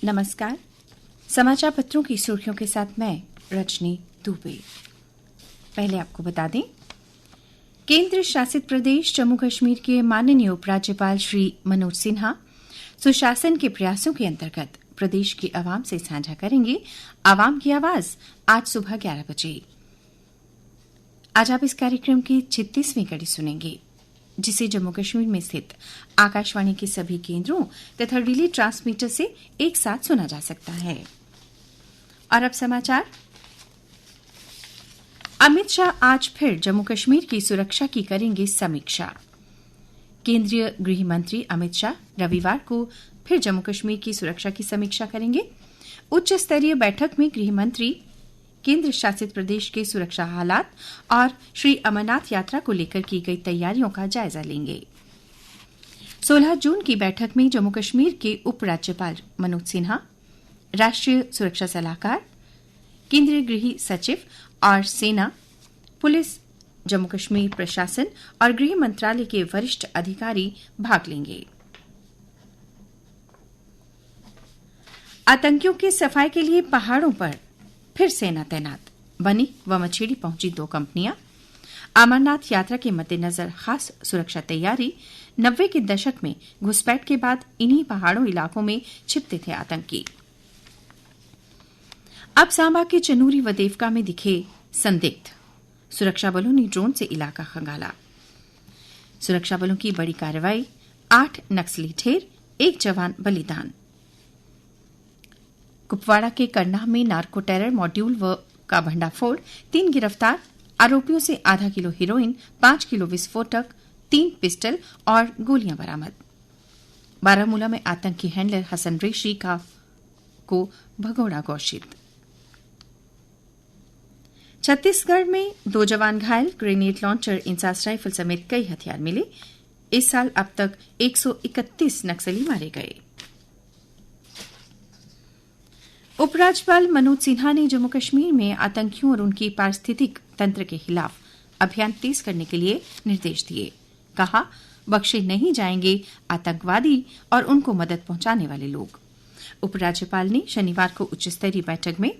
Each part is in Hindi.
नमस्कार। समाचार पत्रों की सुर्खियों के साथ मैं रजनी दुबे। पहले आपको बता दें, केंद्र शासित प्रदेश जम्मू कश्मीर के माननीय उपराज्यपाल श्री मनोज सिन्हा सुशासन के प्रयासों के अंतर्गत प्रदेश की आवाम से साझा करेंगे आवाम की आवाज आज सुबह 11 बजे। आज आप इस कार्यक्रम की 36वीं कड़ी सुनेंगे, जिसे जम्मू कश्मीर में स्थित आकाशवाणी के सभी केंद्रों तथा रिले ट्रांसमीटर से एक साथ सुना जा सकता है। और अब समाचार। अमित शाह आज फिर जम्मू कश्मीर की सुरक्षा की करेंगे समीक्षा। केंद्रीय गृह मंत्री अमित शाह रविवार को फिर जम्मू कश्मीर की सुरक्षा की समीक्षा करेंगे। उच्च स्तरीय बैठक में गृह मंत्री केंद्र शासित प्रदेश के सुरक्षा हालात और श्री अमरनाथ यात्रा को लेकर की गई तैयारियों का जायजा लेंगे। 16 जून की बैठक में जम्मू कश्मीर के उपराज्यपाल मनोज सिन्हा, राष्ट्रीय सुरक्षा सलाहकार, केंद्रीय गृह सचिव और सेना, पुलिस, जम्मू कश्मीर प्रशासन और गृह मंत्रालय के वरिष्ठ अधिकारी भाग लेंगे। आतंकियों की सफाई के लिए पहाड़ों पर फिर सेना तैनात। बनी व मछेड़ी पहुंची 2 कंपनियां। अमरनाथ यात्रा के मद्देनजर खास सुरक्षा तैयारी। 90 के दशक में घुसपैठ के बाद इन्हीं पहाड़ों इलाकों में छिपते थे आतंकी। अब सांबा के चनूरी व देवका में दिखे संदिग्ध। सुरक्षा बलों ने ड्रोन से इलाका खंगाला। सुरक्षा बलों की बड़ी कार्रवाई। 8 नक्सली ढेर, 1 जवान बलिदान। कुपवाड़ा के करनाह में नार्को टेरर मॉड्यूल का भंडाफोड़। 3 गिरफ्तार। आरोपियों से आधा किलो हीरोइन, 5 किलो विस्फोटक, 3 पिस्टल और गोलियां बरामद। बारामूला में आतंकी हैंडलर हसन रेशी को भगोड़ा घोषित। छत्तीसगढ़ में 2 जवान घायल। ग्रेनेड लॉन्चर, इंसास राइफल समेत कई हथियार मिले। इस साल अब तक 131 नक्सली मारे गए। उपराज्यपाल मनोज सिन्हा ने जम्मू कश्मीर में आतंकियों और उनकी पारिस्थितिक तंत्र के खिलाफ अभियान तेज करने के लिए निर्देश दिए। कहा, बख्शे नहीं जाएंगे आतंकवादी और उनको मदद पहुंचाने वाले लोग। उपराज्यपाल ने शनिवार को उच्च स्तरीय बैठक में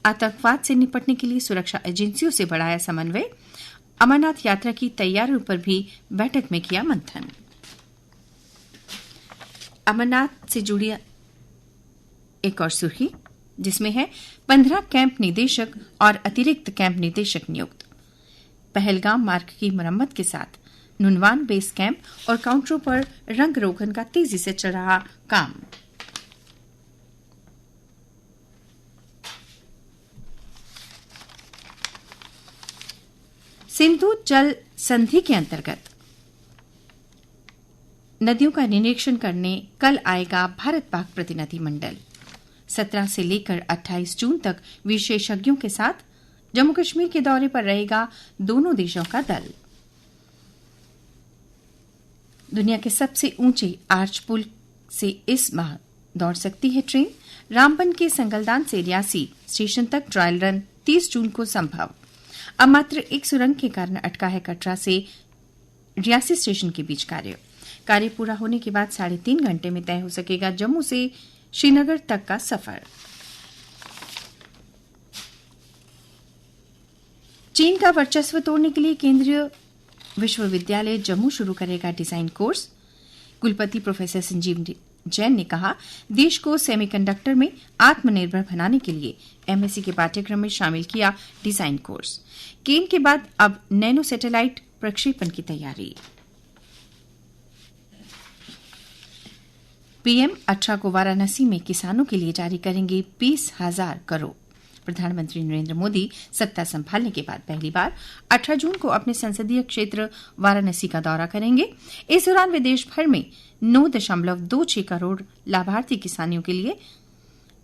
आतंकवाद से निपटने के लिए सुरक्षा एजेंसियों से बढ़ाया समन्वय। अमरनाथ यात्रा की तैयारियों पर भी बैठक में किया मंथन। अमरनाथ से जुड़ी एक और सुर्खी, जिसमें है 15 कैंप निदेशक और अतिरिक्त कैंप निदेशक नियुक्त। पहलगाम मार्ग की मरम्मत के साथ नुनवान बेस कैंप और काउंटरों पर रंग रोगन का तेजी से चल रहा काम। सिंधु जल संधि के अंतर्गत नदियों का निरीक्षण करने कल आएगा भारत पाक प्रतिनिधि मंडल। 17 से लेकर 28 जून तक विशेषज्ञों के साथ जम्मू कश्मीर के दौरे पर रहेगा दोनों देशों का दल। दुनिया के सबसे ऊंचे आर्च पुल से इस माह दौड़ सकती है ट्रेन। रामबन के संगलदान से रियासी स्टेशन तक ट्रायल रन 30 जून को संभव। अब मात्र एक सुरंग के कारण अटका है कटरा से रियासी स्टेशन के बीच कार्य पूरा होने के बाद 3.5 घंटे में तय हो सकेगा जम्मू से श्रीनगर तक का सफर। चीन का वर्चस्व तोड़ने के लिए केंद्रीय विश्वविद्यालय जम्मू शुरू करेगा डिजाइन कोर्स। कुलपति प्रोफेसर संजीव जैन ने कहा, देश को सेमीकंडक्टर में आत्मनिर्भर बनाने के लिए एमएससी के पाठ्यक्रम में शामिल किया डिजाइन कोर्स। केन के बाद अब नैनो सैटेलाइट प्रक्षेपण की तैयारी। पीएम 18 को वाराणसी में किसानों के लिए जारी करेंगे 20,000 करोड़। प्रधानमंत्री नरेंद्र मोदी सत्ता संभालने के बाद पहली बार 18 जून को अपने संसदीय क्षेत्र वाराणसी का दौरा करेंगे। इस दौरान वे देश भर में 9.26 करोड़ लाभार्थी किसानों के लिए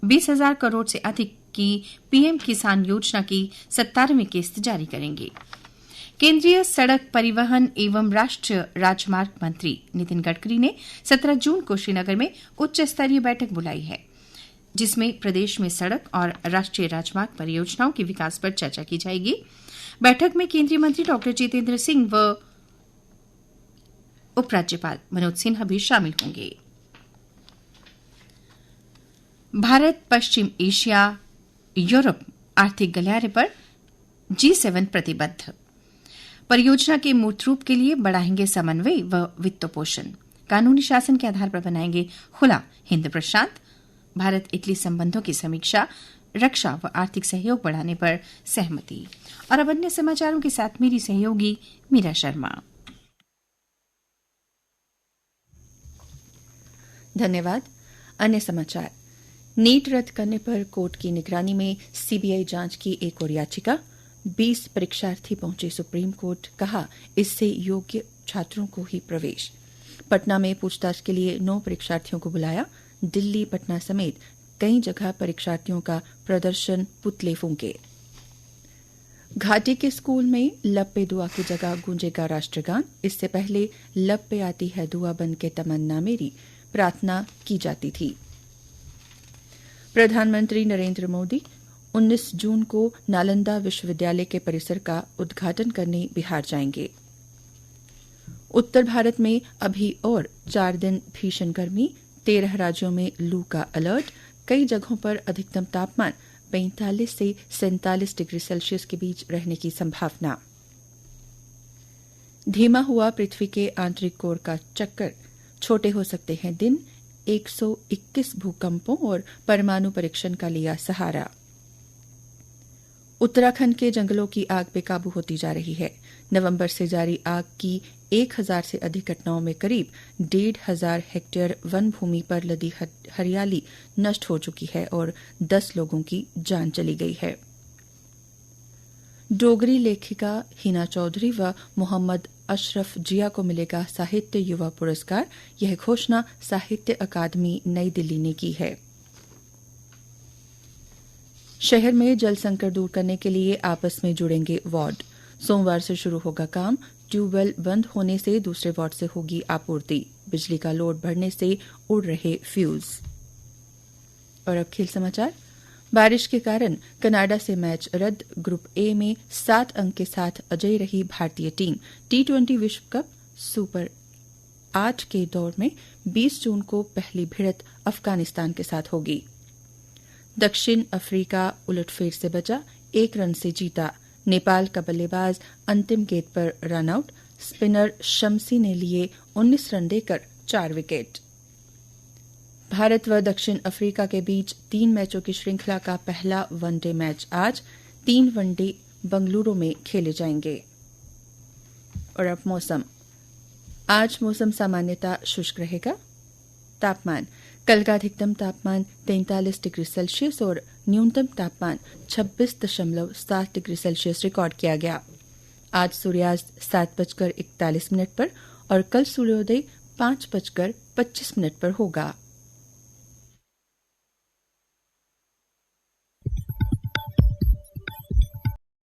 20,000 करोड़ से अधिक की पीएम किसान योजना की 17वीं किस्त जारी करेंगे। केंद्रीय सड़क परिवहन एवं राष्ट्रीय राजमार्ग मंत्री नितिन गडकरी ने 17 जून को श्रीनगर में उच्च स्तरीय बैठक बुलाई है, जिसमें प्रदेश में सड़क और राष्ट्रीय राजमार्ग परियोजनाओं के विकास पर चर्चा की जाएगी। बैठक में केंद्रीय मंत्री डॉ जितेंद्र सिंह व उपराज्यपाल मनोज सिन्हा भी शामिल होंगे। भारत पश्चिम एशिया यूरोप आर्थिक गलियारे पर G7 प्रतिबद्ध। परियोजना के मूर्त रूप के लिए बढ़ाएंगे समन्वय व वित्तपोषण। कानूनी शासन के आधार पर बनाएंगे खुला हिंद प्रशांत। भारत इटली संबंधों की समीक्षा। रक्षा व आर्थिक सहयोग बढ़ाने पर सहमति। और अब अन्य समाचारों के साथ मेरी सहयोगी मीरा शर्मा। धन्यवाद। अन्य समाचार। नीट रद्द करने पर कोर्ट की निगरानी में सीबीआई जांच की एक और याचिका। 20 परीक्षार्थी पहुंचे सुप्रीम कोर्ट, कहा इससे योग्य छात्रों को ही प्रवेश। पटना में पूछताछ के लिए 9 परीक्षार्थियों को बुलाया। दिल्ली, पटना समेत कई जगह परीक्षार्थियों का प्रदर्शन, पुतले फूंके। घाटी के स्कूल में लब पे दुआ की जगह गूंजेगा राष्ट्रगान। इससे पहले लब पे आती है दुआ बन के तमन्ना मेरी प्रार्थना की जाती थी। प्रधानमंत्री नरेंद्र मोदी 19 जून को नालंदा विश्वविद्यालय के परिसर का उद्घाटन करने बिहार जाएंगे। उत्तर भारत में अभी और 4 दिन भीषण गर्मी। 13 राज्यों में लू का अलर्ट। कई जगहों पर अधिकतम तापमान 45 से 47 डिग्री सेल्सियस के बीच रहने की संभावना। धीमा हुआ पृथ्वी के आंतरिक कोर का चक्कर, छोटे हो सकते हैं दिन। 121 भूकंपों और परमाणु परीक्षण का लिया सहारा। उत्तराखंड के जंगलों की आग बेकाबू होती जा रही है। नवंबर से जारी आग की 1000 से अधिक घटनाओं में करीब 1,500 हेक्टेयर वन भूमि पर लदी हरियाली नष्ट हो चुकी है और 10 लोगों की जान चली गई है। डोगरी लेखिका हिना चौधरी व मोहम्मद अशरफ जिया को मिलेगा साहित्य युवा पुरस्कार। यह घोषणा साहित्य अकादमी नई दिल्ली ने की है। शहर में जल संकट दूर करने के लिए आपस में जुड़ेंगे वार्ड। सोमवार से शुरू होगा काम। ट्यूबवेल बंद होने से दूसरे वार्ड से होगी आपूर्ति। बिजली का लोड बढ़ने से उड़ रहे फ्यूज। और अब खेल समाचार। बारिश के कारण कनाडा से मैच रद्द। ग्रुप ए में 7 अंक के साथ अजय रही भारतीय टीम। T20 विश्व कप सुपर 8 के दौर में 20 जून को पहली भिड़ंत अफगानिस्तान के साथ होगी। दक्षिण अफ्रीका उलटफेर से बचा, 1 रन से जीता। नेपाल का बल्लेबाज अंतिम गेंद पर रन आउट। स्पिनर शम्सी ने लिए 19 रन देकर 4 विकेट। भारत व दक्षिण अफ्रीका के बीच 3 मैचों की श्रृंखला का पहला वनडे मैच आज। 3 वनडे बंगलुरु में खेले जाएंगे। और अब मौसम। आज मौसम सामान्यतः शुष्क रहेगा। तापमान। कल का अधिकतम तापमान 43 डिग्री सेल्सियस और न्यूनतम तापमान 26.7 डिग्री सेल्सियस रिकॉर्ड किया गया। आज सूर्यास्त 7:41 पर और कल सूर्योदय 5:25 पर होगा।